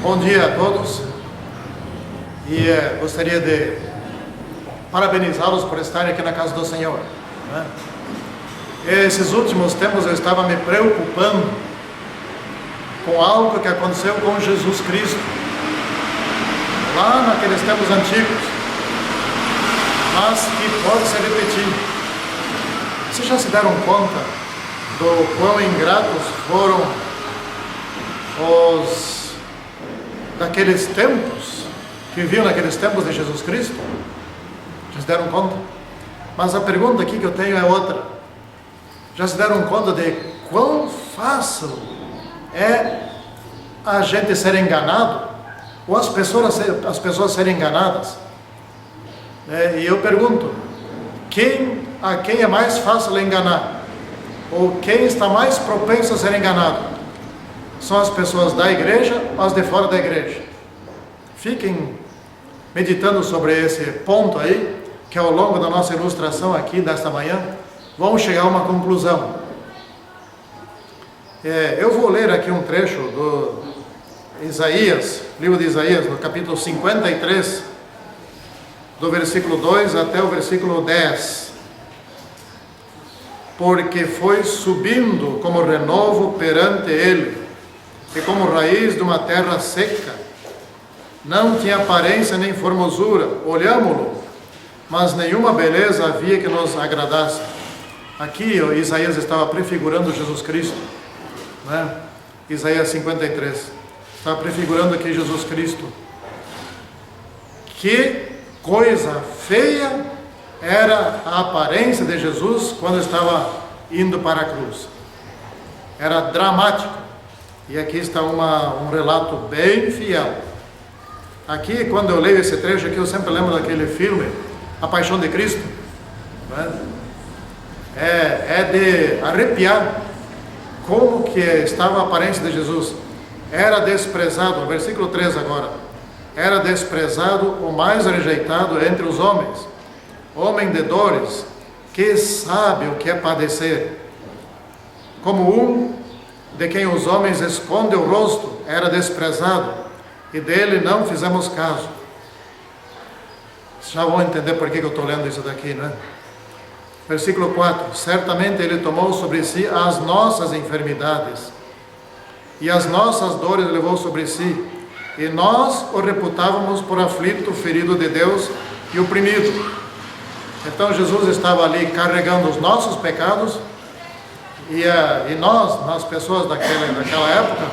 Bom dia a todos e gostaria de parabenizá-los por estarem aqui na casa do Senhor, né? Esses últimos tempos eu estava me preocupando com algo que aconteceu com Jesus Cristo lá naqueles tempos antigos, mas que pode se repetir. Vocês já se deram conta do quão ingratos foram os daqueles tempos, que viviam naqueles tempos de Jesus Cristo? Já se deram conta? Mas a pergunta aqui que eu tenho é outra. Já se deram conta de quão fácil é a gente ser enganado, ou as pessoas serem enganadas? E eu pergunto, a quem é mais fácil enganar? Ou quem está mais propenso a ser enganado? São as pessoas da igreja ou as de fora da igreja? Fiquem meditando sobre esse ponto aí, que ao longo da nossa ilustração aqui desta manhã, vamos chegar a uma conclusão. Eu vou ler aqui um trecho do Isaías, livro de Isaías, no capítulo 53, do versículo 2 até o versículo 10. Porque foi subindo como renovo perante ele, e como raiz de uma terra seca. Não tinha aparência nem formosura, olhámo-lo, mas nenhuma beleza havia que nos agradasse. Aqui Isaías estava prefigurando Jesus Cristo, né? Isaías 53 estava prefigurando aqui Jesus Cristo. Que coisa feia era a aparência de Jesus quando estava indo para a cruz. Era dramático. E aqui está um relato bem fiel. Aqui, quando eu leio esse trecho aqui, eu sempre lembro daquele filme, A Paixão de Cristo, né? É de arrepiar como que estava a aparência de Jesus. Era desprezado, no versículo 3 agora, era desprezado, o mais rejeitado entre os homens, homem de dores, que sabe o que é padecer. Como de quem os homens escondem o rosto, era desprezado, e dele não fizemos caso. Já vão entender por que eu estou lendo isso daqui, né? Versículo 4: certamente ele tomou sobre si as nossas enfermidades, e as nossas dores levou sobre si, e nós o reputávamos por aflito, ferido de Deus e oprimido. Então Jesus estava ali carregando os nossos pecados, e nós, as pessoas daquela época,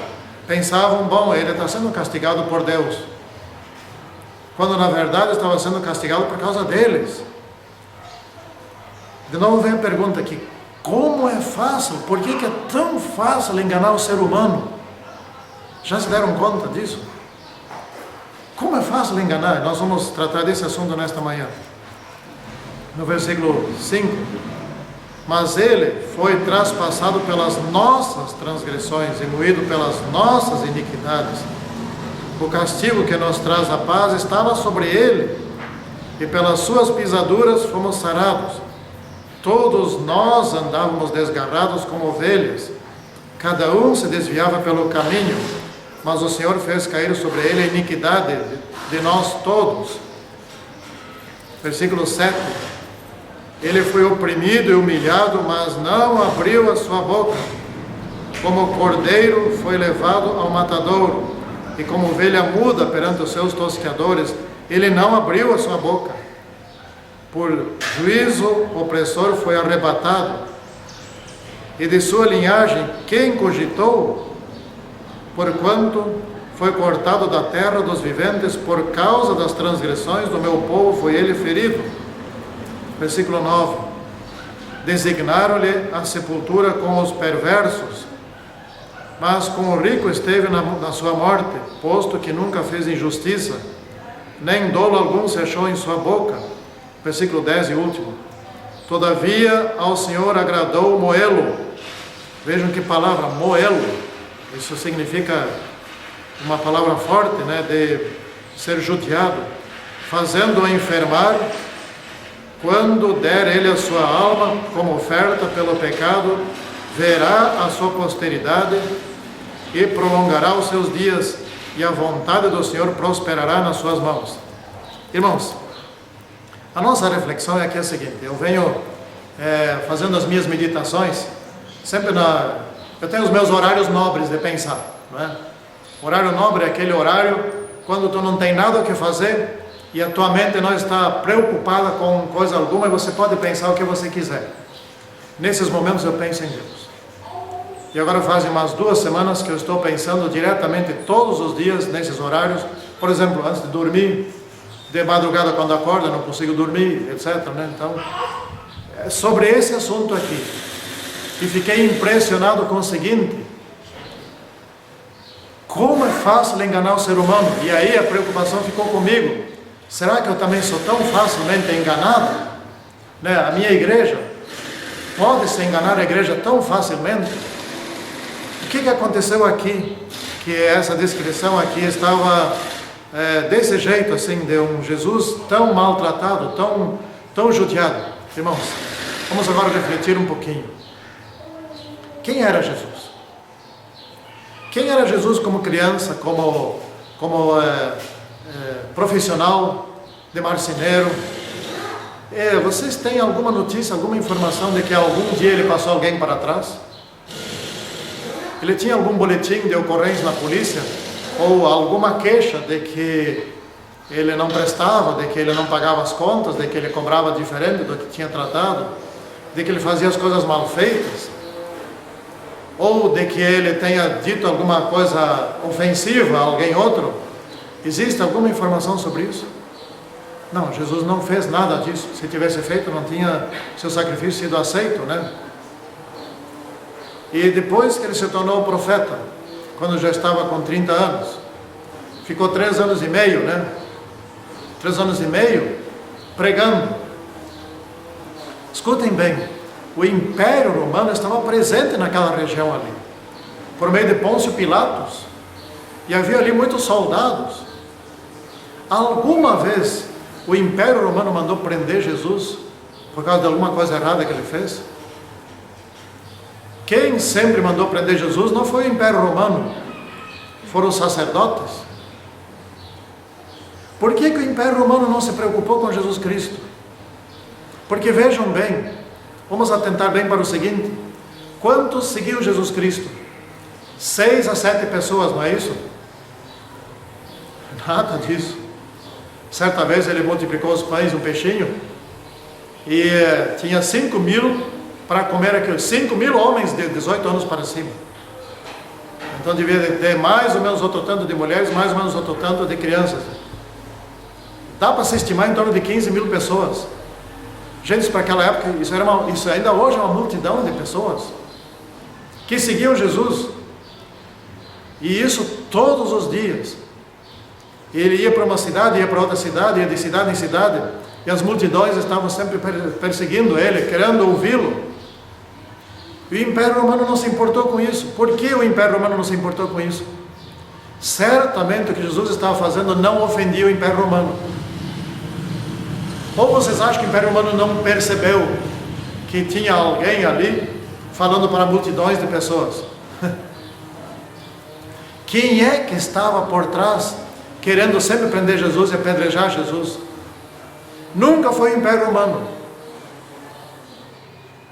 pensavam, bom, ele está sendo castigado por Deus, quando na verdade estava sendo castigado por causa deles. De novo vem a pergunta aqui, como é fácil, por que é tão fácil enganar o ser humano? Já se deram conta disso? Como é fácil enganar? Nós vamos tratar desse assunto nesta manhã. No versículo 5, mas ele foi traspassado pelas nossas transgressões e moído pelas nossas iniquidades. O castigo que nos traz a paz estava sobre ele, e pelas suas pisaduras fomos sarados. Todos nós andávamos desgarrados como ovelhas, cada um se desviava pelo caminho, mas o Senhor fez cair sobre ele a iniquidade de nós todos. Versículo 7, ele foi oprimido e humilhado, mas não abriu a sua boca. Como cordeiro foi levado ao matadouro, e como ovelha muda perante os seus tosqueadores, ele não abriu a sua boca. Por juízo opressor foi arrebatado, e de sua linhagem quem cogitou? Porquanto foi cortado da terra dos viventes, por causa das transgressões do meu povo foi ele ferido. Versículo 9, designaram-lhe a sepultura com os perversos, mas com o rico esteve na sua morte, posto que nunca fez injustiça, nem dolo algum se achou em sua boca. Versículo 10 e último, todavia ao Senhor agradou moê-lo. Vejam que palavra, moê-lo. Isso significa uma palavra forte, né, de ser judiado, fazendo-o enfermar, quando der ele a sua alma como oferta pelo pecado, verá a sua posteridade e prolongará os seus dias, e a vontade do Senhor prosperará nas suas mãos. Irmãos, a nossa reflexão é aqui a seguinte: eu venho fazendo as minhas meditações, sempre eu tenho os meus horários nobres de pensar, não é? O horário nobre é aquele horário quando tu não tem nada o que fazer e a tua mente não está preocupada com coisa alguma e você pode pensar o que você quiser. Nesses momentos eu penso em Deus. E agora fazem umas 2 semanas que eu estou pensando diretamente todos os dias nesses horários. Por exemplo, antes de dormir, de madrugada quando acordo, não consigo dormir, etc. né? Então, é sobre esse assunto aqui. E fiquei impressionado com o seguinte: como é fácil enganar o ser humano. E aí a preocupação ficou comigo: será que eu também sou tão facilmente enganado? Né? A minha igreja pode-se enganar a igreja tão facilmente? O que aconteceu aqui? Que essa descrição aqui estava desse jeito, assim, de um Jesus tão maltratado, tão judiado. Irmãos, vamos agora refletir um pouquinho. Quem era Jesus? Quem era Jesus como criança, como profissional de marceneiro? Vocês têm alguma notícia, alguma informação de que algum dia ele passou alguém para trás? Ele tinha algum boletim de ocorrência na polícia? Ou alguma queixa de que ele não prestava, de que ele não pagava as contas, de que ele cobrava diferente do que tinha tratado, de que ele fazia as coisas mal feitas? Ou de que ele tenha dito alguma coisa ofensiva a alguém outro? Existe alguma informação sobre isso? Não, Jesus não fez nada disso. Se tivesse feito, não tinha seu sacrifício sido aceito, né? E depois que ele se tornou profeta, quando já estava com 30 anos, ficou 3 anos e meio, né? 3 anos e meio pregando. Escutem bem, o Império Romano estava presente naquela região ali, por meio de Pôncio Pilatos, e havia ali muitos soldados. Alguma vez o Império Romano mandou prender Jesus por causa de alguma coisa errada que ele fez? Quem sempre mandou prender Jesus não foi o Império Romano, foram os sacerdotes. Por que o Império Romano não se preocupou com Jesus Cristo? Porque vejam bem, vamos atentar bem para o seguinte: quantos seguiam Jesus Cristo? 6 a 7 pessoas, não é isso? Nada disso. Certa vez ele multiplicou os pães e um peixinho e tinha 5.000 para comer aqueles 5.000 homens de 18 anos para cima. Então devia ter mais ou menos outro tanto de mulheres, mais ou menos outro tanto de crianças. Dá para se estimar em torno de 15.000 pessoas. Gente, para aquela época, isso ainda hoje é uma multidão de pessoas que seguiam Jesus. E isso todos os dias. Ele ia para uma cidade, ia para outra cidade, ia de cidade em cidade, e as multidões estavam sempre perseguindo ele, querendo ouvi-lo. E o Império Romano não se importou com isso. Por que o Império Romano não se importou com isso? Certamente o que Jesus estava fazendo não ofendia o Império Romano. Ou vocês acham que o Império Romano não percebeu que tinha alguém ali falando para multidões de pessoas? Quem é que estava por trás, querendo sempre prender Jesus e apedrejar Jesus? Nunca foi o Império Romano,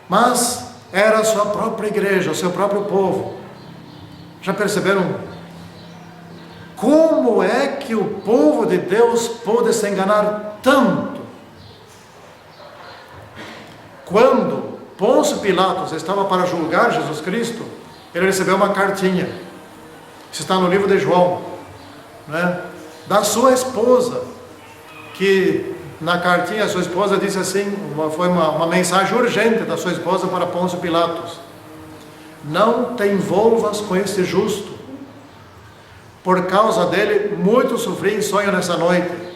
mas era a sua própria igreja, o seu próprio povo. Já perceberam como é que o povo de Deus pôde se enganar tanto? Quando Pôncio Pilatos estava para julgar Jesus Cristo, ele recebeu uma cartinha, isso está no livro de João, né? Da sua esposa, que na cartinha a sua esposa disse assim, foi uma mensagem urgente da sua esposa para Pôncio Pilatos: não te envolvas com esse justo, por causa dele muito sofri em sonho nessa noite.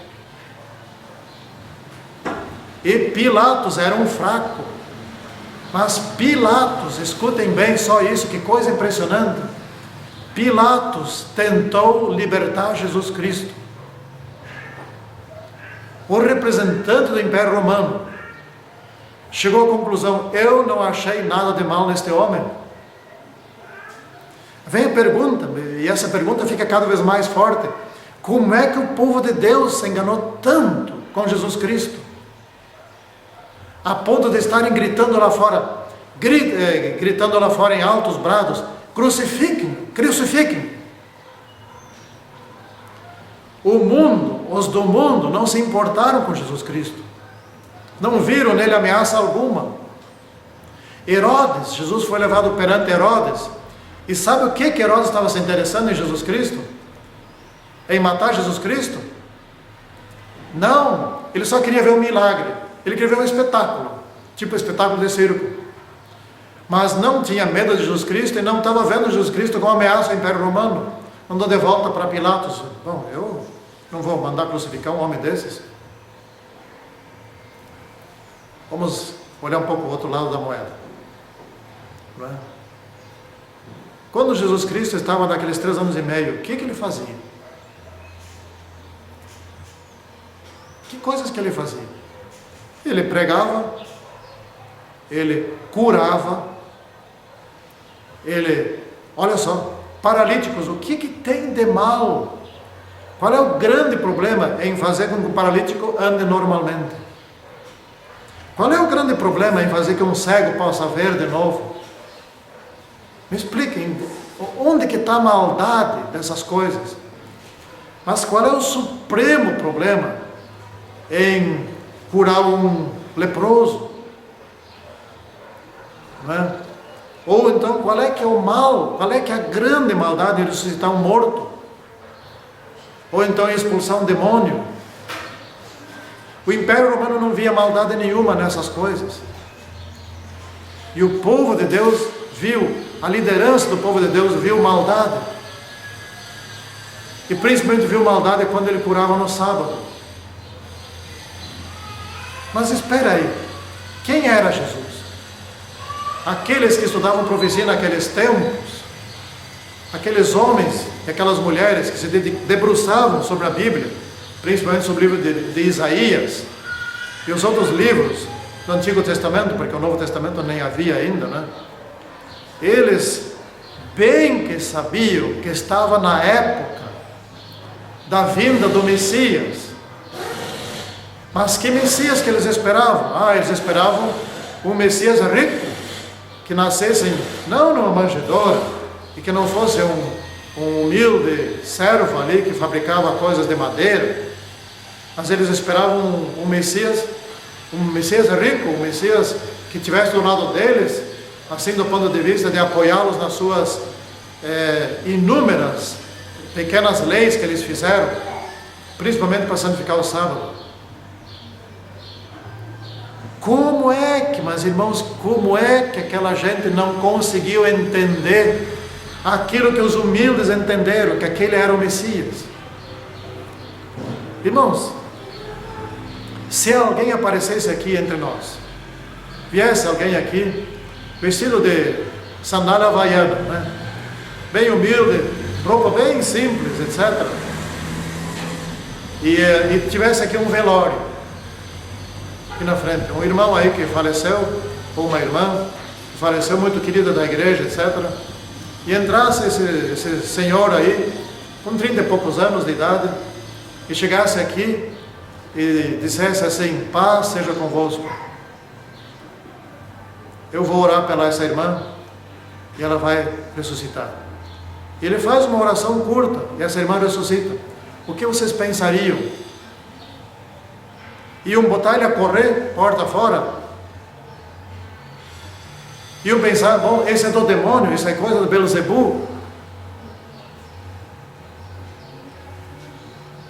E Pilatos era um fraco, mas Pilatos, escutem bem só isso, que coisa impressionante, Pilatos tentou libertar Jesus Cristo. O representante do Império Romano chegou à conclusão: eu não achei nada de mal neste homem. Vem a pergunta, e essa pergunta fica cada vez mais forte: como é que o povo de Deus se enganou tanto com Jesus Cristo, a ponto de estarem gritando lá fora, gritando lá fora em altos brados: crucifiquem, crucifiquem. O mundo, os do mundo, não se importaram com Jesus Cristo, não viram nele ameaça alguma. Herodes, Jesus foi levado perante Herodes, e sabe o que Herodes estava se interessando em Jesus Cristo? Em matar Jesus Cristo? Não, ele só queria ver um milagre, ele queria ver um espetáculo, tipo espetáculo de circo. Mas não tinha medo de Jesus Cristo e não estava vendo Jesus Cristo como ameaça ao Império Romano. Mandou de volta para Pilatos: bom, eu não vou mandar crucificar um homem desses. Vamos olhar um pouco o outro lado da moeda, não é? Quando Jesus Cristo estava naqueles 3 anos e meio, o que ele fazia? Que coisas que ele fazia? Ele pregava, ele curava, ele, olha só, paralíticos, o que tem de mal? Qual é o grande problema em fazer com que o paralítico ande normalmente? Qual é o grande problema em fazer que um cego possa ver de novo? Me expliquem, onde que está a maldade dessas coisas? Mas qual é o supremo problema em curar um leproso? Não é? Ou então, qual é que é o mal? Qual é que é a grande maldade em ressuscitar um morto? Ou então em expulsar um demônio? O Império Romano não via maldade nenhuma nessas coisas. E o povo de Deus viu, a liderança do povo de Deus viu maldade. E principalmente viu maldade quando ele curava no sábado. Mas espera aí, quem era Jesus? Aqueles que estudavam profecia naqueles tempos, aqueles homens e aquelas mulheres que se debruçavam sobre a Bíblia, principalmente sobre o livro de Isaías e os outros livros do Antigo Testamento, porque o Novo Testamento nem havia ainda, né? Eles bem que sabiam que estava na época da vinda do Messias. Mas que Messias que eles esperavam? Eles esperavam um Messias rico, que nascesse não numa manjedoura, e que não fosse um humilde servo ali que fabricava coisas de madeira. Mas eles esperavam um Messias rico, um Messias que estivesse do lado deles, assim do ponto de vista de apoiá-los nas suas inúmeras pequenas leis que eles fizeram, principalmente para santificar o sábado. Como é que, meus irmãos, como é que aquela gente não conseguiu entender aquilo que os humildes entenderam, que aquele era o Messias? Irmãos, se alguém aparecesse aqui entre nós, viesse alguém aqui, vestido de sandália havaiana, né? Bem humilde, roupa bem simples, etc. E tivesse aqui um velório, aqui na frente, um irmão aí que faleceu, ou uma irmã que faleceu, muito querida da igreja, etc. E entrasse esse senhor aí, com 30 e poucos anos de idade, e chegasse aqui e dissesse assim: paz seja convosco, eu vou orar pela essa irmã e ela vai ressuscitar. E ele faz uma oração curta e essa irmã ressuscita. O que vocês pensariam? Iam botar ele a correr porta fora? Iam pensar: bom, esse é do demônio, isso é coisa do Beelzebu?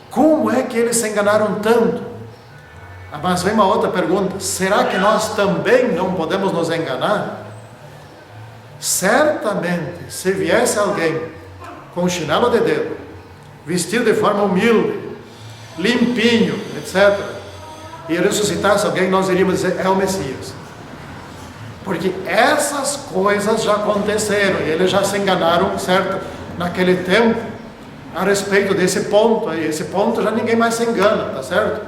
Como é que eles se enganaram tanto? Mas vem uma outra pergunta: será que nós também não podemos nos enganar? Certamente, se viesse alguém com chinelo de dedo, vestido de forma humilde, limpinho, etc., e ressuscitasse alguém, nós iríamos dizer: é o Messias. Porque essas coisas já aconteceram, e eles já se enganaram, certo? Naquele tempo, a respeito desse ponto aí. Esse ponto já ninguém mais se engana, tá certo?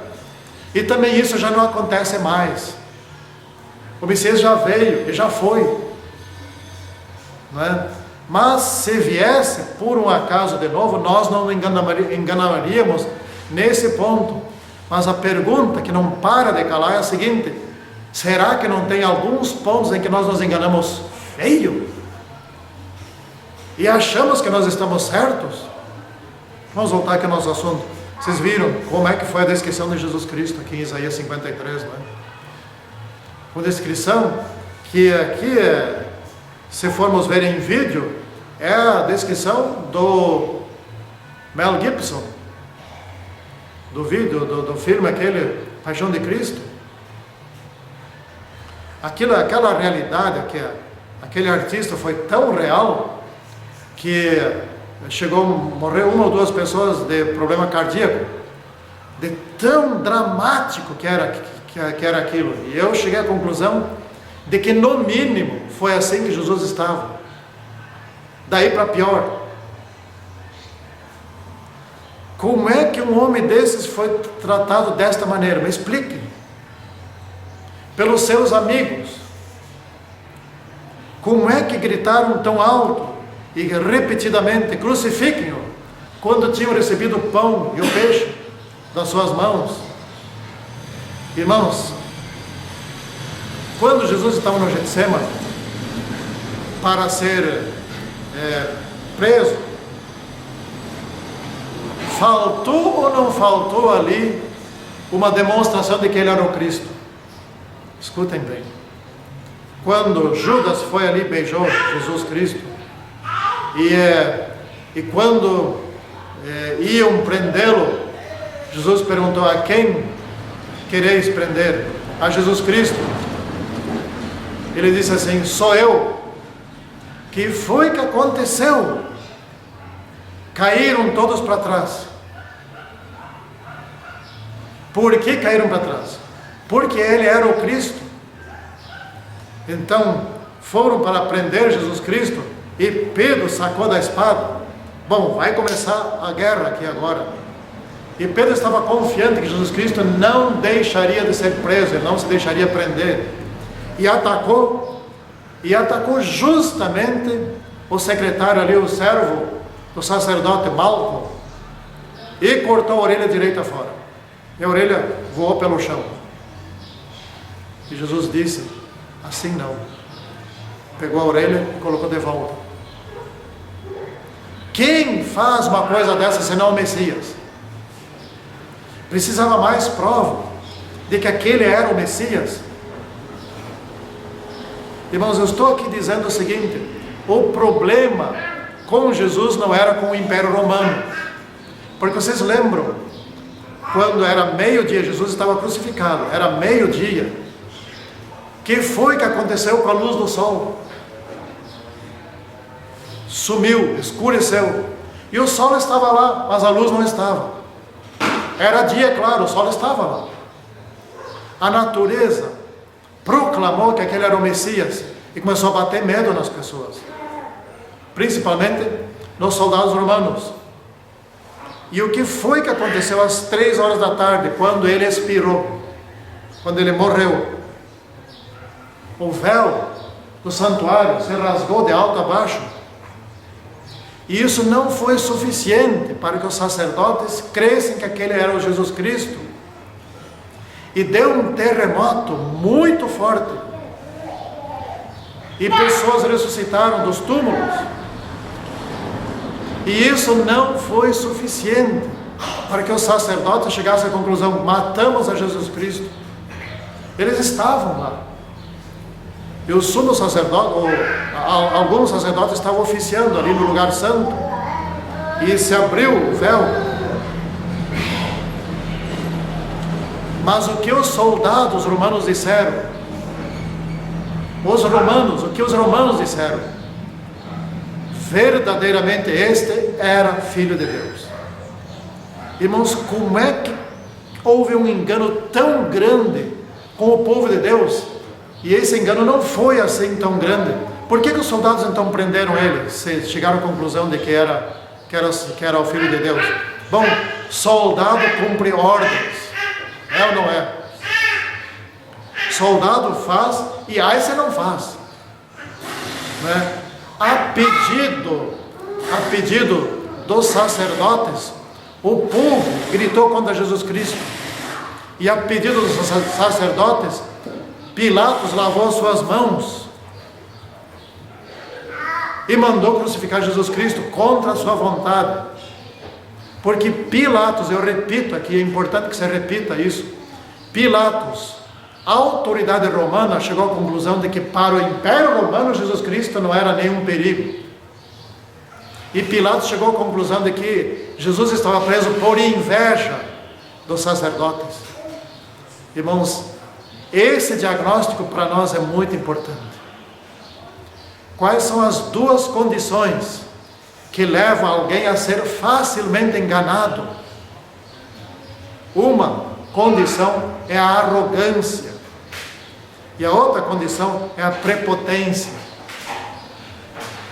E também isso já não acontece mais. O Messias já veio e já foi, não é? Mas se viesse por um acaso de novo, nós não enganaríamos nesse ponto. Mas a pergunta que não para de calar é a seguinte: será que não tem alguns pontos em que nós nos enganamos feio? E achamos que nós estamos certos? Vamos voltar aqui ao nosso assunto. Vocês viram como é que foi a descrição de Jesus Cristo aqui em Isaías 53, não é? Uma descrição que aqui, se formos ver em vídeo, é a descrição do Mel Gibson, do vídeo, do filme aquele, Paixão de Cristo. Aquela realidade, aquele artista foi tão real, que morreu 1 ou 2 pessoas de problema cardíaco, de tão dramático que era aquilo. E eu cheguei à conclusão de que no mínimo foi assim que Jesus estava, daí para pior. Como é que um homem desses foi tratado desta maneira? Me explique. Pelos seus amigos. Como é que gritaram tão alto e repetidamente: crucifiquem-o, quando tinham recebido o pão e o peixe das suas mãos? Irmãos, quando Jesus estava no Getsemane para ser preso, faltou ou não faltou ali uma demonstração de que ele era o Cristo? Escutem bem. Quando Judas foi ali e beijou Jesus Cristo, e quando iam prendê-lo, Jesus perguntou: a quem quereis prender? A Jesus Cristo. Ele disse assim: sou eu. Que foi que aconteceu? Caíram todos para trás. Por que caíram para trás? Porque ele era o Cristo. Então foram para prender Jesus Cristo, e Pedro sacou da espada. Bom, vai começar a guerra aqui agora. E Pedro estava confiante que Jesus Cristo não deixaria de ser preso, ele não se deixaria prender. E atacou justamente o secretário ali, o servo do sacerdote Malco, e cortou a orelha direita fora. E a orelha voou pelo chão. E Jesus disse: assim não. Pegou a orelha e colocou de volta. Quem faz uma coisa dessa senão o Messias? Precisava mais prova de que aquele era o Messias. Irmãos, eu estou aqui dizendo o seguinte: o problema com Jesus não era com o Império Romano. Porque vocês lembram, quando era meio-dia, Jesus estava crucificado, era meio-dia. Que foi que aconteceu com a luz do sol? Sumiu, escureceu. E o sol estava lá, mas a luz não estava. Era dia, claro, o sol estava lá. A natureza proclamou que aquele era o Messias e começou a bater medo nas pessoas, principalmente nos soldados romanos. E o que foi que aconteceu às 3 horas da tarde, quando ele expirou, quando ele morreu? O véu do santuário se rasgou de alto a baixo. E isso não foi suficiente para que os sacerdotes crescem que aquele era o Jesus Cristo. E deu um terremoto muito forte. E pessoas ressuscitaram dos túmulos. E isso não foi suficiente para que os sacerdotes chegassem à conclusão: matamos a Jesus Cristo. Eles estavam lá. E o sumo sacerdote, alguns sacerdotes estavam oficiando ali no lugar santo. E se abriu o véu. Mas o que os soldados romanos disseram? O que os romanos disseram? Verdadeiramente este era Filho de Deus. Irmãos, como é que houve um engano tão grande com o povo de Deus? E esse engano não foi assim tão grande. Por que os soldados então prenderam ele? Se chegaram à conclusão de que era o Filho de Deus. Bom, soldado cumpre ordens. É ou não é? Soldado faz e aí você não faz, né? a pedido dos sacerdotes, o povo gritou contra Jesus Cristo. E a pedido dos sacerdotes, Pilatos lavou suas mãos e mandou crucificar Jesus Cristo contra a sua vontade. Porque Pilatos, eu repito aqui, é importante que você repita isso, Pilatos, a autoridade romana, chegou à conclusão de que para o Império Romano Jesus Cristo não era nenhum perigo. E Pilatos chegou à conclusão de que Jesus estava preso por inveja dos sacerdotes. Irmãos, esse diagnóstico para nós é muito importante. Quais são as duas condições que levam alguém a ser facilmente enganado? Uma condição é a arrogância, e a outra condição é a prepotência.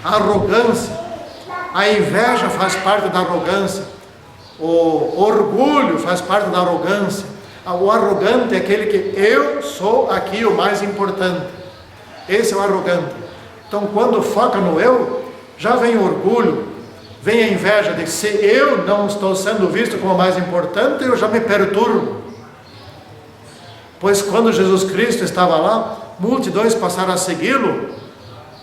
A arrogância, a inveja faz parte da arrogância, o orgulho faz parte da arrogância. O arrogante é aquele que eu sou aqui o mais importante. Esse é o arrogante. Então, quando foca no eu, já vem o orgulho, vem a inveja de que se eu não estou sendo visto como o mais importante, eu já me perturbo. Pois quando Jesus Cristo estava lá, multidões passaram a segui-lo,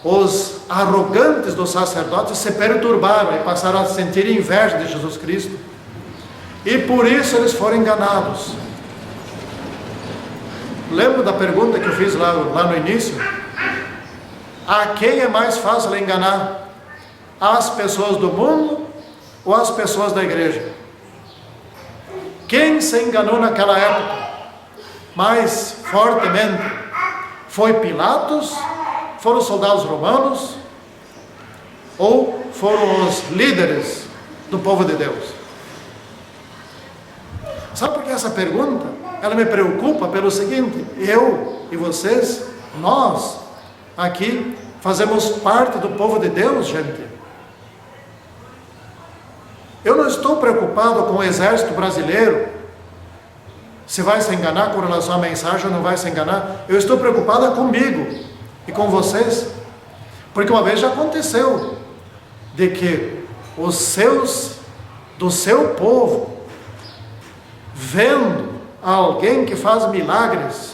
os arrogantes dos sacerdotes se perturbaram e passaram a sentir inveja de Jesus Cristo. E por isso eles foram enganados. Lembra da pergunta que eu fiz lá no início? A quem é mais fácil enganar? As pessoas do mundo ou as pessoas da igreja? Quem se enganou naquela época mais fortemente? Foi Pilatos? Foram os soldados romanos? Ou foram os líderes do povo de Deus? Sabe por que essa pergunta? Ela me preocupa pelo seguinte: eu e vocês, nós aqui fazemos parte do povo de Deus, gente. Eu não estou preocupado com o exército brasileiro, se vai se enganar com relação à mensagem ou não vai se enganar. Eu estou preocupado comigo e com vocês, porque uma vez já aconteceu de que do seu povo, vendo alguém que faz milagres,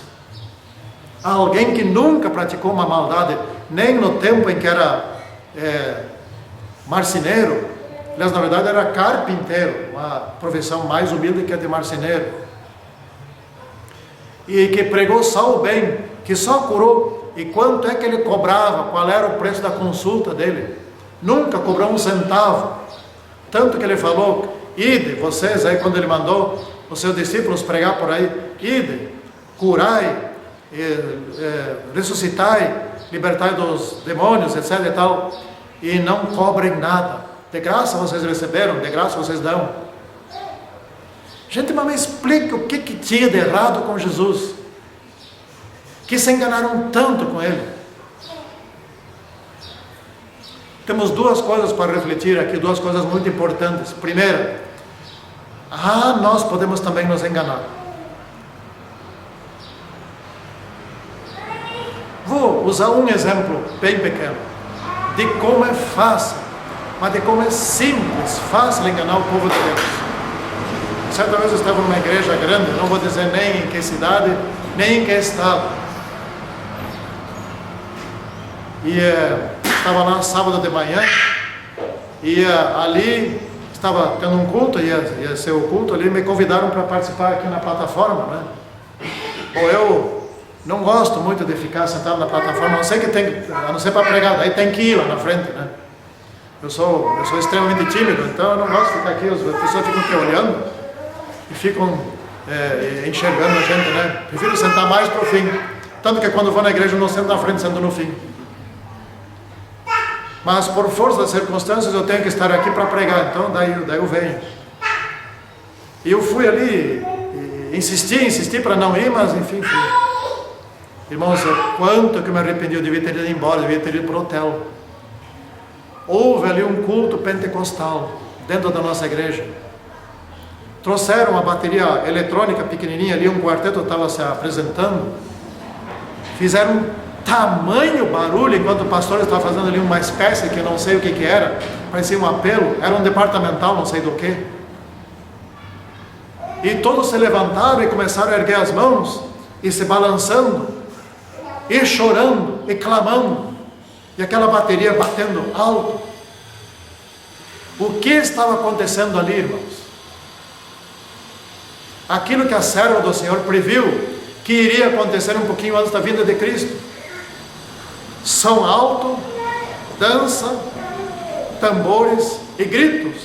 alguém que nunca praticou uma maldade, nem no tempo em que era marceneiro, aliás, na verdade era carpinteiro, uma profissão mais humilde que a de marceneiro, e que pregou só o bem, que só curou. E quanto é que ele cobrava? Qual era o preço da consulta dele? Nunca cobrou um centavo. Tanto que ele falou: ide, vocês aí, quando ele mandou os seus discípulos pregar por aí, ide, curai, ressuscitai, libertai dos demônios, etc e tal, e não cobrem nada. De graça vocês receberam, de graça vocês dão. Gente, mas me explica o que tinha de errado com Jesus, que se enganaram tanto com ele. Temos duas coisas para refletir aqui, duas coisas muito importantes. Primeira, nós podemos também nos enganar. Vou usar um exemplo bem pequeno, de como é fácil, mas de como é simples, fácil enganar o povo de Deus. Certa vez eu estava numa igreja grande, não vou dizer nem em que cidade, nem em que estado. E estava lá sábado de manhã, e ali estava tendo um culto, ia ser o culto ali, me convidaram para participar aqui na plataforma, né? Bom, eu não gosto muito de ficar sentado na plataforma, a não ser para pregar, daí tem que ir lá na frente, né? Eu sou extremamente tímido, então eu não gosto de ficar aqui, as pessoas ficam aqui olhando e ficam enxergando a gente, né? Prefiro sentar mais para o fim, tanto que quando vou na igreja eu não sento na frente, sento no fim. Mas por força das circunstâncias eu tenho que estar aqui para pregar, então daí eu venho. E eu fui ali, insisti para não ir, mas enfim fui. Irmãos, quanto que eu me arrependi, eu devia ter ido embora, eu devia ter ido para o hotel. Houve ali um culto pentecostal dentro da nossa igreja. Trouxeram uma bateria eletrônica pequenininha ali, um quarteto estava se apresentando. Fizeram tamanho barulho, enquanto o pastor estava fazendo ali uma espécie que eu não sei o que era, parecia um apelo, era um departamental, não sei do que. E todos se levantaram e começaram a erguer as mãos, e se balançando, e chorando, e clamando, e aquela bateria batendo alto. O que estava acontecendo ali, irmãos? Aquilo que a serva do Senhor previu que iria acontecer um pouquinho antes da vinda de Cristo. Som alto, dança, tambores e gritos.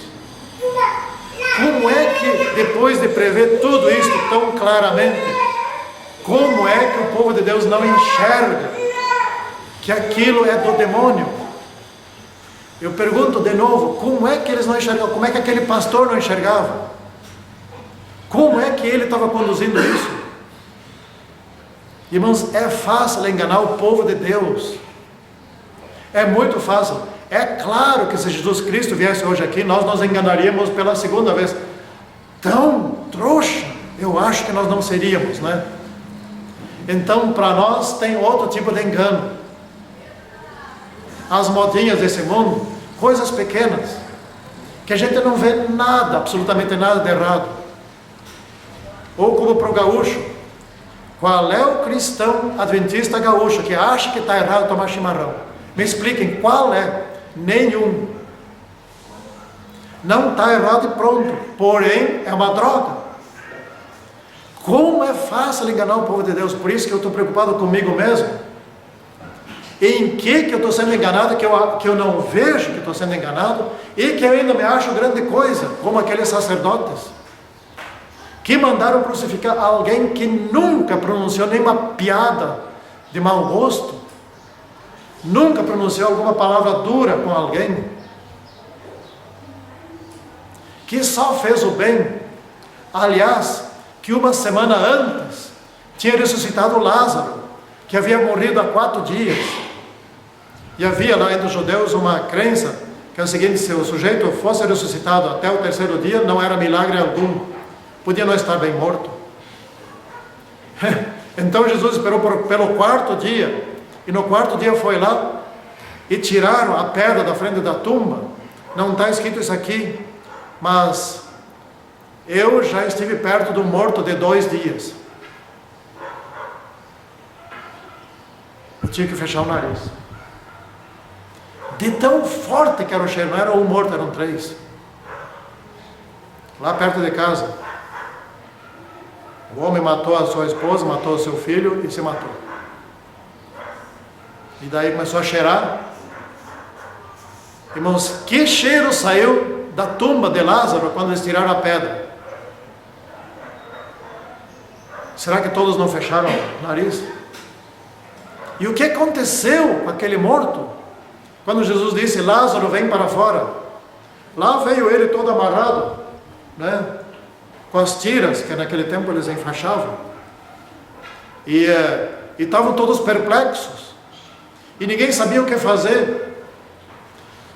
Como é que, depois de prever tudo isso tão claramente, como é que o povo de Deus não enxerga que aquilo é do demônio? Eu pergunto de novo, como é que eles não enxergavam? Como é que aquele pastor não enxergava? Como é que ele estava conduzindo isso? Irmãos, é fácil enganar o povo de Deus. É muito fácil. É claro que se Jesus Cristo viesse hoje aqui, nós nos enganaríamos pela segunda vez. Tão trouxa, eu acho que nós não seríamos, né? Então, para nós, tem outro tipo de engano. As modinhas desse mundo, coisas pequenas, que a gente não vê nada, absolutamente nada de errado. Ou como para o gaúcho, qual é o cristão adventista gaúcho que acha que está errado tomar chimarrão? Me expliquem, qual é? Nenhum. Não está errado e pronto, porém é uma droga. Como é fácil enganar o povo de Deus. Por isso que eu estou preocupado comigo mesmo. Em que eu estou sendo enganado, que eu não vejo que estou sendo enganado, e que eu ainda me acho grande coisa, como aqueles sacerdotes que mandaram crucificar alguém que nunca pronunciou nenhuma piada de mau gosto, nunca pronunciou alguma palavra dura com alguém, que só fez o bem. Aliás, que uma semana antes tinha ressuscitado Lázaro, que havia morrido há 4 dias, e havia lá entre os judeus uma crença que é o seguinte: se o sujeito fosse ressuscitado até o 3º dia, não era milagre algum, podia não estar bem morto. Então Jesus esperou pelo 4º dia, e no 4º dia foi lá e tiraram a pedra da frente da tumba. Não está escrito isso aqui, mas eu já estive perto do morto de 2 dias. Eu tinha que fechar o nariz, de tão forte que era o cheiro. Não era um morto, eram 3, lá perto de casa. O homem matou a sua esposa, matou o seu filho e se matou. E daí começou a cheirar. Irmãos, que cheiro saiu da tumba de Lázaro quando eles tiraram a pedra? Será que todos não fecharam o nariz? E o que aconteceu com aquele morto? Quando Jesus disse: Lázaro, vem para fora. Lá veio ele todo amarrado, né? Com as tiras que naquele tempo eles enfaixavam, e estavam todos perplexos, e ninguém sabia o que fazer.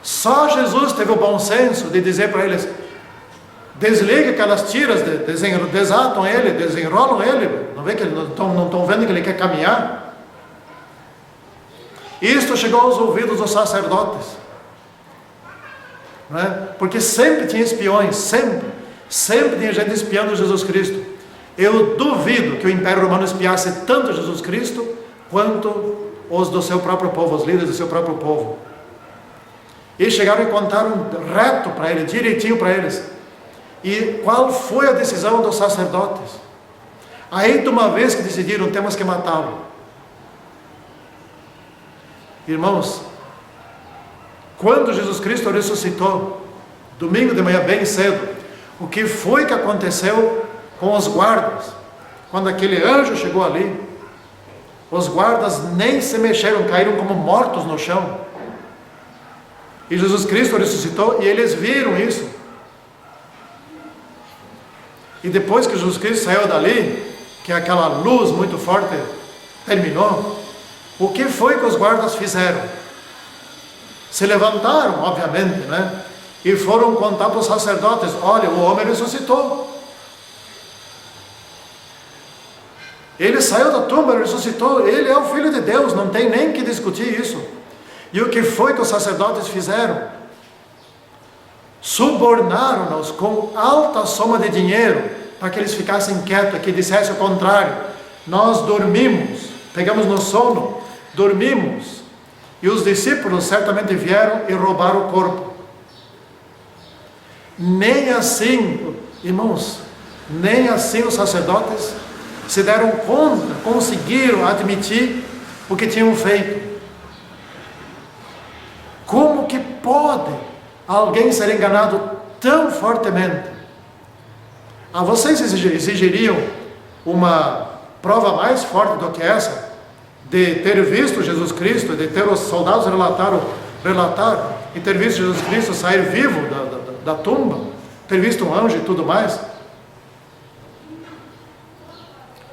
Só Jesus teve o bom senso de dizer para eles: desliga aquelas tiras, desatam ele, desenrolam ele. Não vê que não estão vendo que ele quer caminhar? Isto chegou aos ouvidos dos sacerdotes, não é? Porque sempre tinha espiões, sempre tinha gente espiando Jesus Cristo. Eu duvido que o Império Romano espiasse tanto Jesus Cristo quanto os do seu próprio povo, os líderes do seu próprio povo. E chegaram e contaram reto para ele, direitinho para eles. E qual foi a decisão dos sacerdotes? Aí de uma vez que decidiram: temos que matá-lo. Irmãos, quando Jesus Cristo ressuscitou, domingo de manhã bem cedo, o que foi que aconteceu com os guardas? Quando aquele anjo chegou ali, os guardas nem se mexeram, caíram como mortos no chão. E Jesus Cristo ressuscitou e eles viram isso. E depois que Jesus Cristo saiu dali, que aquela luz muito forte terminou, o que foi que os guardas fizeram? Se levantaram, obviamente, né? E foram contar para os sacerdotes: olha, o homem ressuscitou. Ele saiu da tumba, ele ressuscitou, ele é o Filho de Deus, não tem nem que discutir isso. E o que foi que os sacerdotes fizeram? Subornaram-nos com alta soma de dinheiro, para que eles ficassem quietos, que dissessem o contrário. Nós dormimos, pegamos no sono, dormimos, e os discípulos certamente vieram e roubaram o corpo. Nem assim, irmãos, nem assim os sacerdotes se deram conta, conseguiram admitir o que tinham feito. Como que pode alguém ser enganado tão fortemente? Vocês exigiriam uma prova mais forte do que essa? De ter visto Jesus Cristo, de ter os soldados relatar e ter visto Jesus Cristo sair vivo da tumba, ter visto um anjo e tudo mais?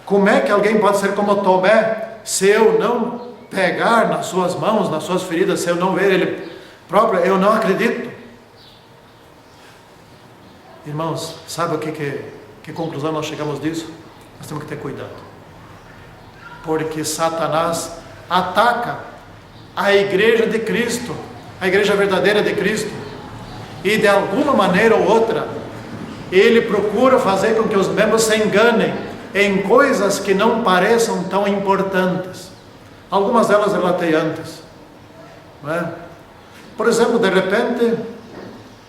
Como é que alguém pode ser como Tomé, se eu não pegar nas suas mãos, nas suas feridas, se eu não ver ele próprio, eu não acredito? Irmãos, sabe que conclusão nós chegamos disso? Nós temos que ter cuidado, porque Satanás ataca a igreja de Cristo, a igreja verdadeira de Cristo, e de alguma maneira ou outra, ele procura fazer com que os membros se enganem em coisas que não pareçam tão importantes. Algumas delas relatei antes, não é? Por exemplo, de repente,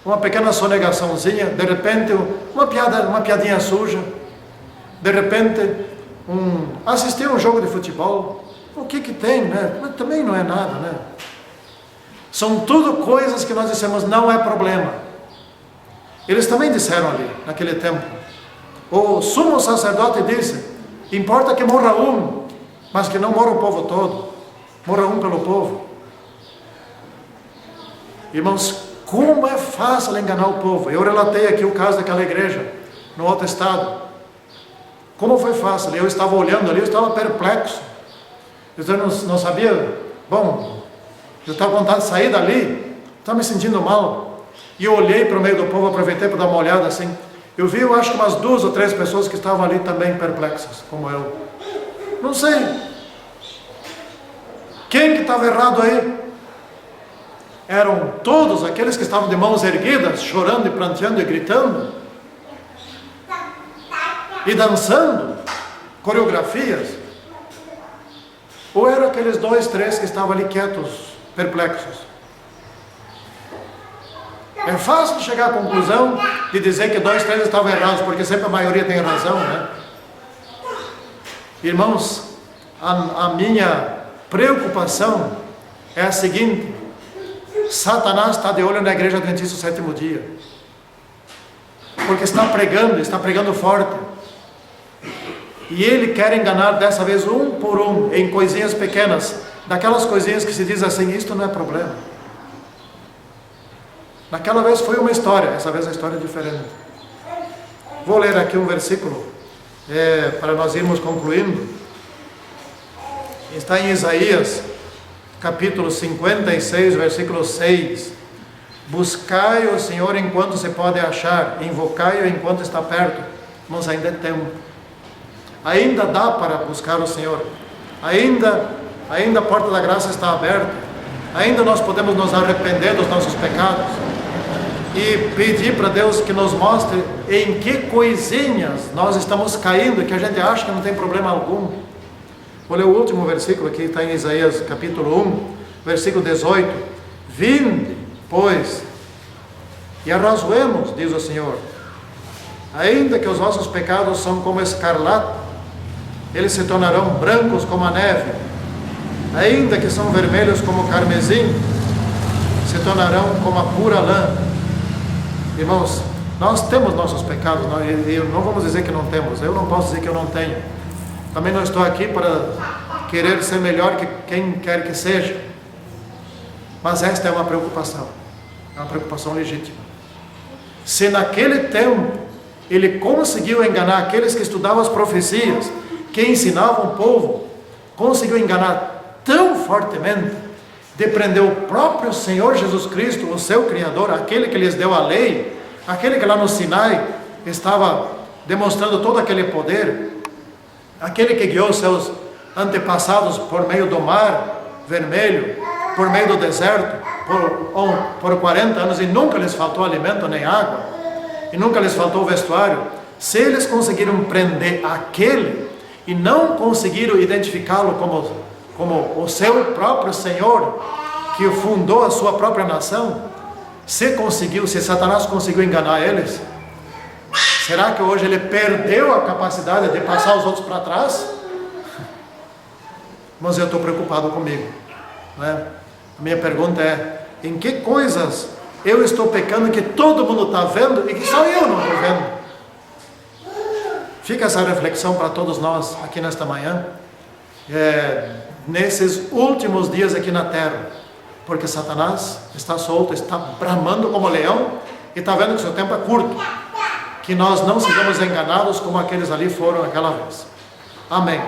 uma pequena sonegaçãozinha, de repente, uma piadinha suja, de repente, assistir um jogo de futebol, o que tem, né? Mas também não é nada, né? São tudo coisas que nós dissemos, não é problema. Eles também disseram ali, naquele tempo. O sumo sacerdote disse, importa que morra um, mas que não morra o povo todo, morra um pelo povo. Irmãos, como é fácil enganar o povo. Eu relatei aqui o caso daquela igreja, no outro estado. Como foi fácil, eu estava olhando ali, eu estava perplexo. Eu não sabia, bom, eu estava com vontade de sair dali, estava me sentindo mal. E eu olhei para o meio do povo, aproveitei para dar uma olhada assim. Eu vi, eu acho que umas 2 ou 3 pessoas que estavam ali também perplexas, como eu. Não sei. Quem que estava errado aí? Eram todos aqueles que estavam de mãos erguidas, chorando e pranteando e gritando? E dançando? Coreografias? Ou eram aqueles 2, 3 que estavam ali quietos, perplexos? É fácil chegar à conclusão de dizer que 2, 3 estavam errados, porque sempre a maioria tem razão, né? Irmãos, a minha preocupação é a seguinte: Satanás está de olho na igreja adventista do sétimo dia, porque está pregando forte, e ele quer enganar dessa vez um por um, em coisinhas pequenas, daquelas coisinhas que se diz assim, isto não é problema. Naquela vez foi uma história, essa vez a história é diferente. Vou ler aqui um versículo, para nós irmos concluindo. Está em Isaías, capítulo 56, versículo 6. Buscai o Senhor enquanto se pode achar, invocai-o enquanto está perto. Mas ainda é tempo. Ainda dá para buscar o Senhor. Ainda a porta da graça está aberta. Ainda nós podemos nos arrepender dos nossos pecados e pedir para Deus que nos mostre em que coisinhas nós estamos caindo, que a gente acha que não tem problema algum. Vou ler o último versículo aqui, está em Isaías capítulo 1, versículo 18. Vinde, pois, e arrazoemos, diz o Senhor, ainda que os vossos pecados são como escarlata, eles se tornarão brancos como a neve, ainda que são vermelhos como o carmesim, se tornarão como a pura lã. Irmãos, nós temos nossos pecados, não vamos dizer que não temos, eu não posso dizer que eu não tenho. Também não estou aqui para querer ser melhor que quem quer que seja, mas esta é uma preocupação legítima. Se naquele tempo ele conseguiu enganar aqueles que estudavam as profecias, que ensinavam o povo, conseguiu enganar tão fortemente, de prender o próprio Senhor Jesus Cristo, o seu Criador, aquele que lhes deu a lei, aquele que lá no Sinai estava demonstrando todo aquele poder, aquele que guiou seus antepassados por meio do mar vermelho, por meio do deserto, por 40 anos, e nunca lhes faltou alimento nem água, e nunca lhes faltou vestuário. Se eles conseguiram prender aquele e não conseguiram identificá-lo como o seu próprio Senhor, que fundou a sua própria nação, se Satanás conseguiu enganar eles, será que hoje ele perdeu a capacidade de passar os outros para trás? Mas eu estou preocupado comigo, né? A minha pergunta é: em que coisas eu estou pecando que todo mundo está vendo e que só eu não estou vendo? Fica essa reflexão para todos nós aqui nesta manhã, nesses últimos dias aqui na terra, porque Satanás está solto, está bramando como leão, e está vendo que o seu tempo é curto, que nós não sejamos enganados como aqueles ali foram aquela vez. Amém.